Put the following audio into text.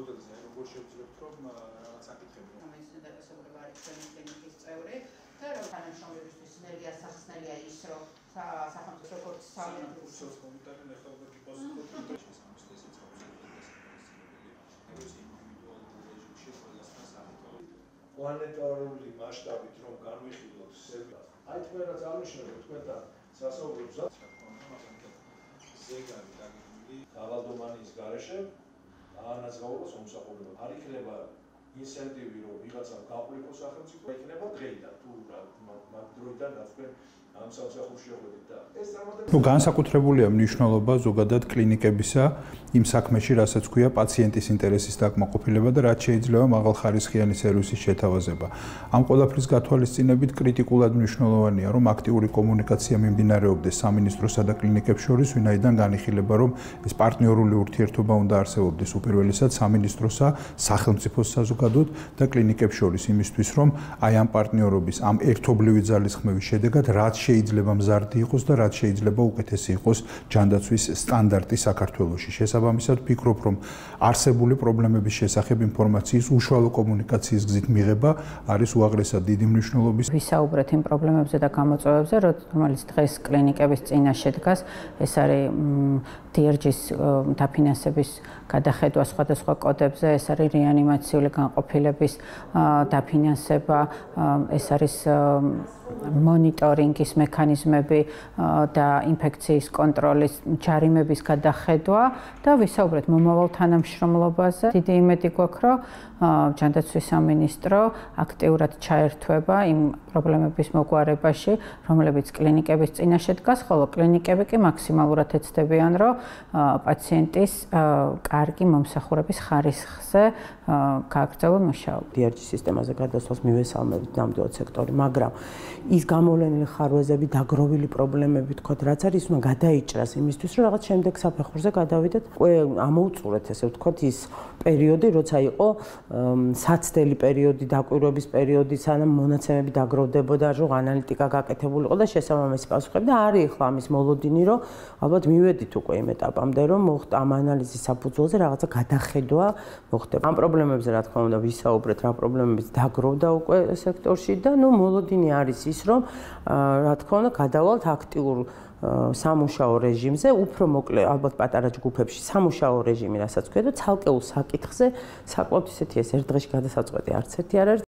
მოდელზე როგორ შევძლებთ რომ რაღაც საკითხები ამის დაწესებულება არის ჩვენი კლინიკის წევრი და რომ თანამშრომლებისთვის სინერგია სახსნელია ის რომ სახელმწიფო როგორც სამედიცინო კომიტეტი ნახავდა პოზიტივურ შესამოსლეს პლანეტარული მასშტაბით რომ განვიხილოთ სერვერს. აი თქვენ რაც აღნიშნეთ თქვენთან სასაუბრებს ზეგარი დაგებული გავალდომანის გარეშე ანაზღაუროს მომსახურება. არ იქნება ინსენტივი რომ ვიღაცამ გაყოლიყოს სახელმწიფო, იქნება დღეიდან თუ მაგ დროიდან რაც თქვენ ამ სამსახურში შეხვედრით და ეს Ну, განსაკუთრებულია მნიშვნელობა ზოგადად კლინიკებისა იმ საქმეში, რასაც ქვია პაციენტის ინტერესის დაკმაყოფილება და რაც შეიძლება მაღალხარისხიანი სერვისის შეთავაზება. ამ ყველაფრის გათვალისწინებით კრიტიკულად მნიშვნელოვანია, რომ აქტიური კომუნიკაცია მიმდინარეობდეს სამინისტროსა და კლინიკებს შორის, ვინაიდან განიხილება, რომ ეს პარტნიორული ურთიერთობა უნდა არსებობდეს უპირველესად სამინისტროსა, სახელმწიფოს საზოგადოდ და კლინიკებს შორის იმისთვის, რომ აი ამ პარტნიორობის, ამ ერთობლივი ძალისხმევის შედეგად რაც შეიძლება მზარდი იყოს და რაც შეიძლება უკეთესი იყოს ჯანდაცვის სტანდარტი საქართველოში. შესაბამისად, ვფიქრობ, რომ არსებული პრობლემების შესახებ ინფორმაციის უშუალო კომუნიკაციის გზით მიღება არის უაღრესად დიდი მნიშვნელობის. ვისაუბრეთ იმ პრობლემებზე და გამოწვევებზე, რომელიც დღეს კლინიკების წინაშე დგას, ეს არის DRG-ის დაფინანსების გადახედვა სხვადასხვა კოდებზე, ეს არის რეანიმაციული განყოფილების დაფინანსება, ეს არის მონიტორინგის მექანიზმები და ინფექციის კონტროლის ჯარიმების გადახედვა და ვისაუბრეთ მომავალ თანამშრომლობაზე. დიდი იმედი გვაქვს, რომ ჯანდაცვის სამინისტრო აქტიურად ჩაერთვება იმ პრობლემების მოგვარებაში, რომლებიც კლინიკების წინაშე დგას, ხოლო კლინიკები კი მაქსიმალურად ეცდებიან, რომ პაციენტის კარგი მომსახურების ხარისხზე გააგრძელონ მუშაობა. DRG სისტემაზე გადასვლას მივესალმებით ნამდვილად სექტორი, მაგრამ ის გამოვლენილი ხარვეზები, დაგროვილი პრობლემები თქვათ, რაც არის, უნდა გადაიჭრას იმისთვის, რომ რაღაც შემდეგ საფეხურზე გადავიდეთ. ამოუწურეთ, ესე ვთქვათ, ის პერიოდი, როცა იყო საცდელი პერიოდი, დაკვირვების პერიოდი, სანამ მონაცემები დაგროვდებოდა, რომ ანალიტიკა გაკეთებულიყო და შესაბამისი პასუხები და არის ახლა ამის მოლოდინი, რომ ალბათ მივედით უკვე იმ ეტაპამდე, რომ მოხდა ამ ანალიზის საფუძველზე რაღაცა გადახედვა მოხდება. ამ პრობლემებზე რა თქმა უნდა ვისაუბრეთ, რა პრობლემებიც დაგროვდა უკვე სექტორში და ნუ მოლოდინი არის ის, რომ რა თქმა უნდა გადავალთ აქტიურ სამუშაო რეჟიმზე, უფრო მოკლე ალბათ პატარა ჯგუფებში სამუშაო რეჟიმი, რასაც ქვია და ცალკეულ საკითხზე საკმაოდ ისეთი ეს ერთ დღეში გადასაწყვეტი არც ერთი არ არის.